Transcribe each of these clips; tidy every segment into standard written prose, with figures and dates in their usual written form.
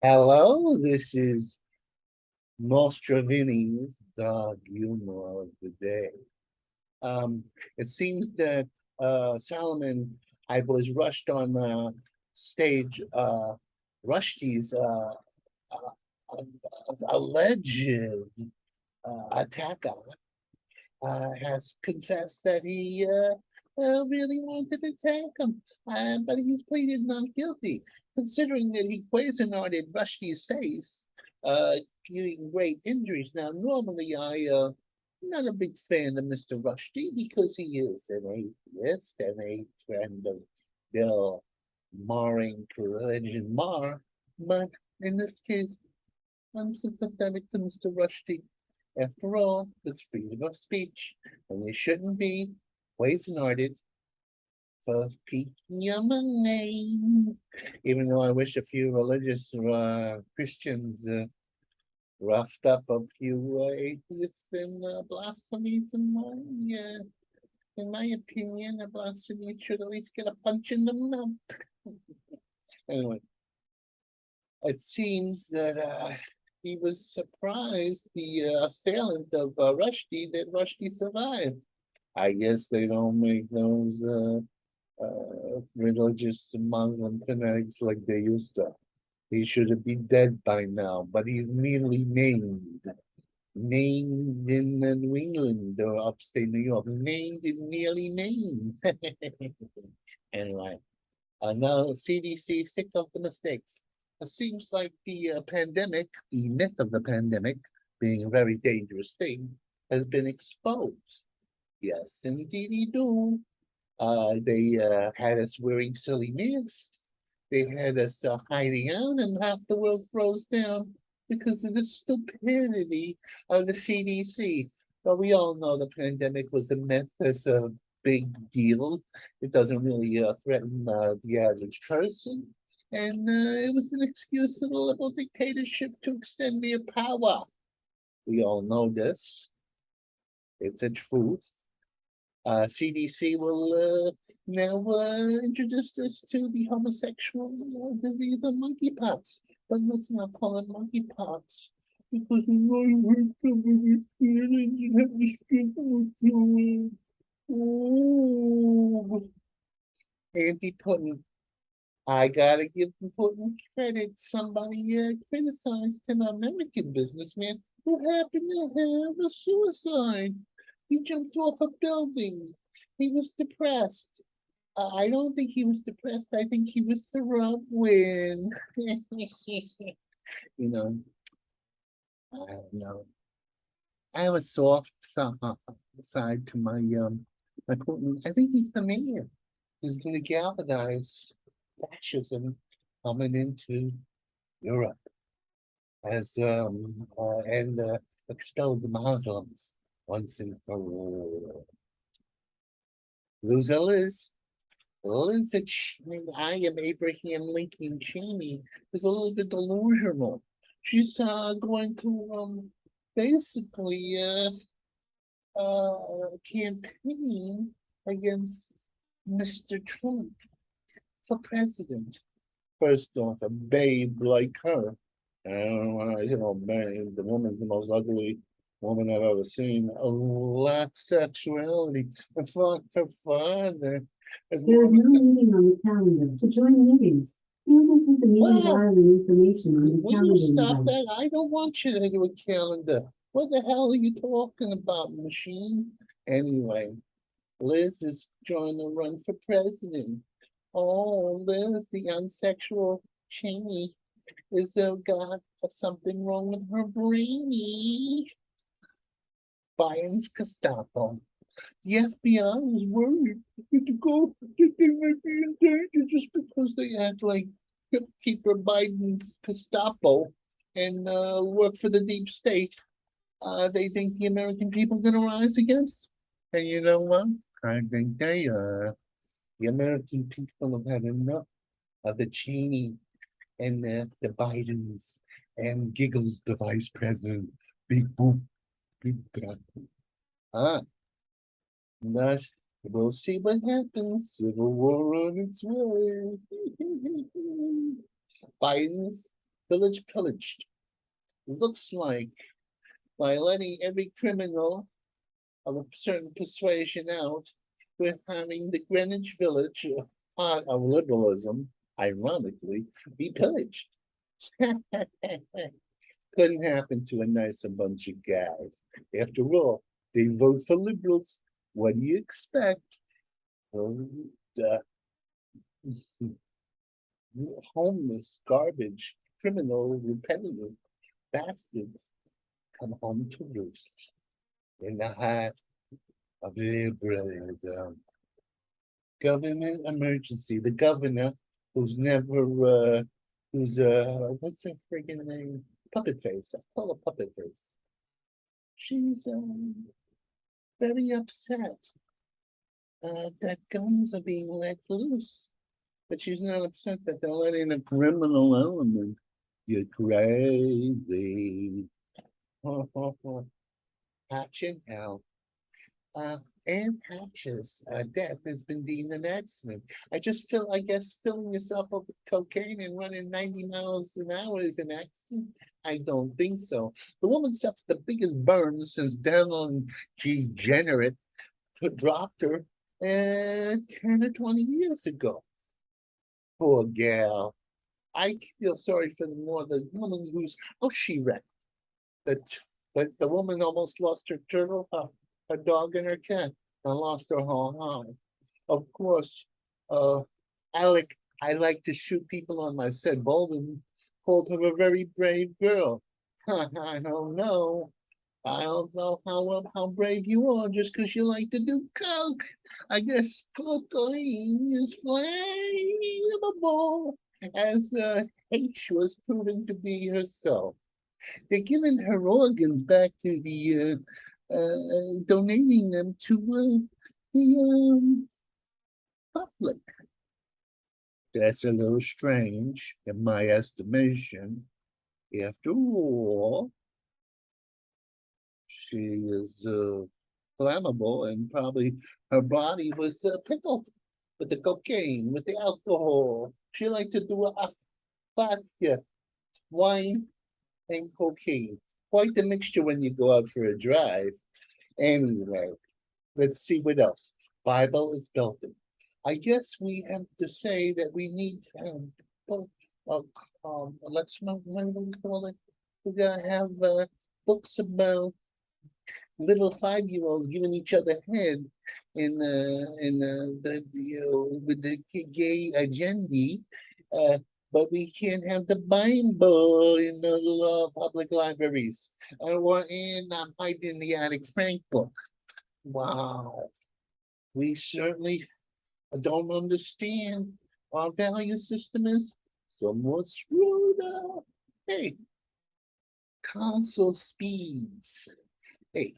Hello, this is Nostravini's dog humor of the day. Um, it seems that Solomon, I was rushed on stage. Rushdie's alleged attacker has confessed that he really wanted to attack him, but he's pleaded not guilty, considering that he poisoned Rushdie's face, giving great injuries. Now, normally I'm not a big fan of Mr. Rushdie because he is an atheist and a friend of Bill marring religion Mar, but in this case, I'm sympathetic to Mr. Rushdie. After all, it's freedom of speech, and you shouldn't be poison-hearted for speaking your mind. Even though I wish a few religious Christians roughed up a few atheists and blasphemies. In my opinion, a blasphemy should at least get a punch in the mouth. Anyway, it seems that he was surprised, the assailant of Rushdie, that Rushdie survived. I guess they don't make those religious Muslim fanatics like they used to. He should be dead by now, but he's merely named in New England or upstate New York, named and nearly named. Anyway, now CDC sick of the mistakes. It seems like the pandemic, the myth of the pandemic, being a very dangerous thing, has been exposed. Yes, indeed, do. They had us wearing silly masks. They had us hiding out, and half the world froze down because of the stupidity of the CDC. But we all know the pandemic was a myth. It's a big deal. It doesn't really threaten the average person. And it was an excuse to the liberal dictatorship to extend their power. We all know this. It's a truth. CDC will now introduce us to the homosexual disease of monkeypox. But let's not call it monkeypox because you know you hurt somebody's feelings and have to stigma to it. Oh. Anti-Putin. I gotta give Putin credit. Somebody criticized an American businessman who happened to have a suicide. He jumped off a building. He was depressed. I don't think he was depressed. I think he was throwing. You know, I don't know. I have a soft side to my Putin. I think he's the man who's going to galvanize fascism coming into Europe as and expel the Muslims once and for all. Loser Liz. Liz, I am Abraham Lincoln Cheney, is a little bit delusional. She's going to basically campaign against Mr. Trump for president. First off, a babe like her. Man, the woman's the most ugly woman I've ever seen. A lot of sexuality. In fact, her father has There is no meeting on the calendar. To join meetings, please input the meeting diary information on the will you calendar stop invite. that? I don't want you to do a calendar. What the hell are you talking about, machine? Anyway, Liz is trying to run for president. Oh, Liz, the unsexual Cheney is got something wrong with her brainy. Biden's Gestapo. The FBI is worried that they might be in danger just because they act like Keeper Biden's Gestapo and work for the deep state. They think the American people are going to rise against. And you know what? I think they are. The American people have had enough of the Cheney and the Bidens and Giggles, the vice president. Big boop, big bad. Ah, but we'll see what happens. Civil war on its way. Biden's village pillaged. Looks like by letting every criminal of a certain persuasion out, we're having the Greenwich Village part of liberalism, ironically, be pillaged. Couldn't happen to a nicer bunch of guys. After all, they vote for liberals. What do you expect? Well, the homeless, garbage, criminal, repetitive bastards come home to roost in the heart of liberalism. Government emergency. The governor, who's never, what's her friggin' name? Puppet Face. I call her Puppet Face. She's very upset that guns are being let loose, but she's not upset that they're letting a criminal element get crazy. Action hell. Anne Hatch's death has been deemed an accident. I guess filling yourself up with cocaine and running 90 miles an hour is an accident. I don't think so. The woman suffered the biggest burn since Daniel G. Jenner dropped her 10 or 20 years ago. Poor gal. I feel sorry for the woman whose house she wrecked. The, the woman almost lost her turtle, her dog, and her cat, and lost her whole house. Of course, Alec, I like to shoot people on my set. Bolden called her a very brave girl. I don't know. I don't know how brave you are just because you like to do coke. I guess cocaine is flammable, as H was proven to be herself. They're giving her organs back to the, donating them to the public. That's a little strange, in my estimation. After all, she is flammable, and probably her body was pickled with the cocaine, with the alcohol. She liked to do a vodka, wine, and cocaine. Quite the mixture when you go out for a drive. Anyway, let's see what else. Bible is belted. I guess we have to say that we need let's what do we call it? We're gonna have books about little 5-year-olds giving each other head with the gay agenda. But we can't have the Bible in the public libraries or hide in the attic Frank book. Wow, we certainly don't understand our value system is somewhat screwed up. Hey, console speeds. Hey,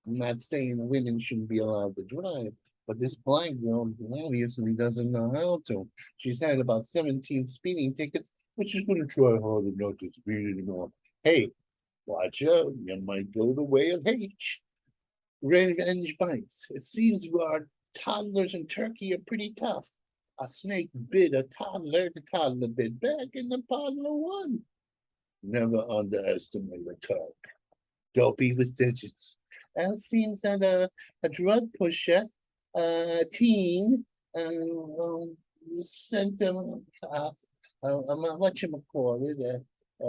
I'm not saying women shouldn't be allowed to drive, but this blind girl obviously doesn't know how to. She's had about 17 speeding tickets, but she's going to try harder not to speed anymore. Hey, watch out, you might go the way of H. Revenge bites. It seems our toddlers in Turkey are pretty tough. A snake bit a toddler, the toddler bit back, and the toddler won. Never underestimate a Turk. Dopey with digits. It seems that a drug pusher, teen, sent them a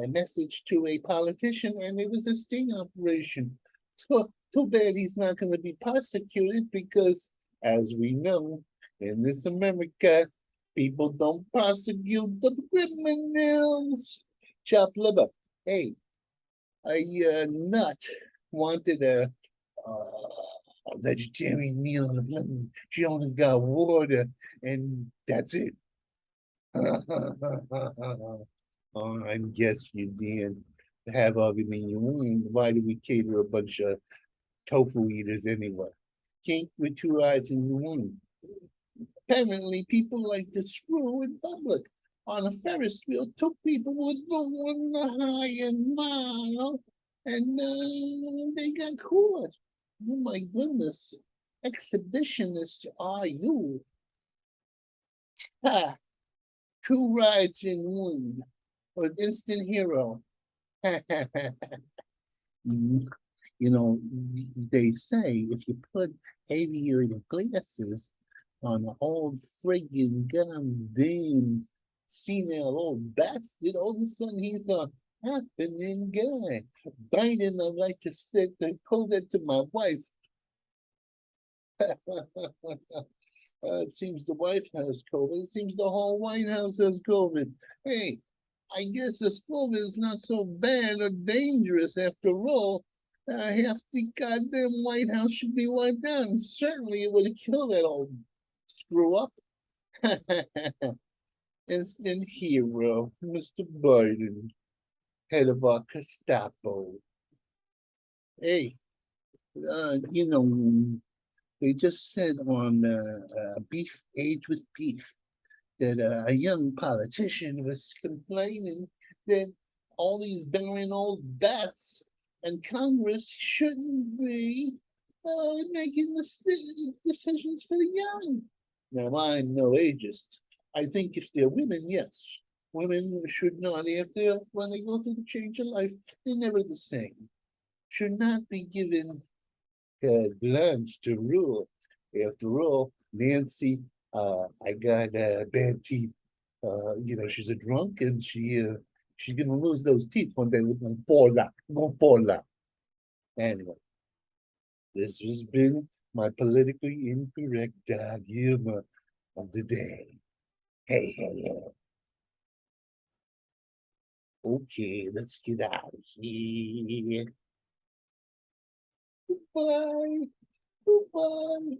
message to a politician, and it was a sting operation. So too bad he's not going to be prosecuted because, as we know, in this America, people don't prosecute the criminals. Chop liver. Hey, a nut wanted a vegetarian meal and lemon. She only got water, and that's it. Oh, I guess you did have everything you want. Why do we cater a bunch of tofu eaters anyway? Cake with 2 eyes and one. Apparently, people like to screw in public. On a Ferris wheel, 2 people were going the high and mile, and they got caught. Oh my goodness. Exhibitionists are you? Ha! 2 rides in one. or an instant hero. Mm, You know, they say if you put aviator glasses on an old friggin' goddamn senile old bastard, all of a sudden he's a happening guy. Biden, I'd like to say, I told that to my wife. It seems the wife has COVID. It seems the whole White House has COVID. Hey, I guess this COVID is not so bad or dangerous after all. Half the goddamn White House should be wiped out. And certainly it would have killed that old screw up. Instant hero, Mr. Biden, head of our Gestapo. Hey, you know, they just said on Beef Age with Beef that a young politician was complaining that all these barren old bats and Congress shouldn't be making decisions for the young. Now, I'm no ageist. I think if they're women, yes. Women should not, after when they go through the change of life, they're never the same. Should not be given blanche to rule. After all, Nancy, I got bad teeth. She's a drunk and she's gonna lose those teeth one day. We're gonna fall out. Gonna fall out. Anyway, this has been my politically incorrect dog humor of the day. Hey, hey, hey. Okay, let's get out of here. Goodbye. Goodbye.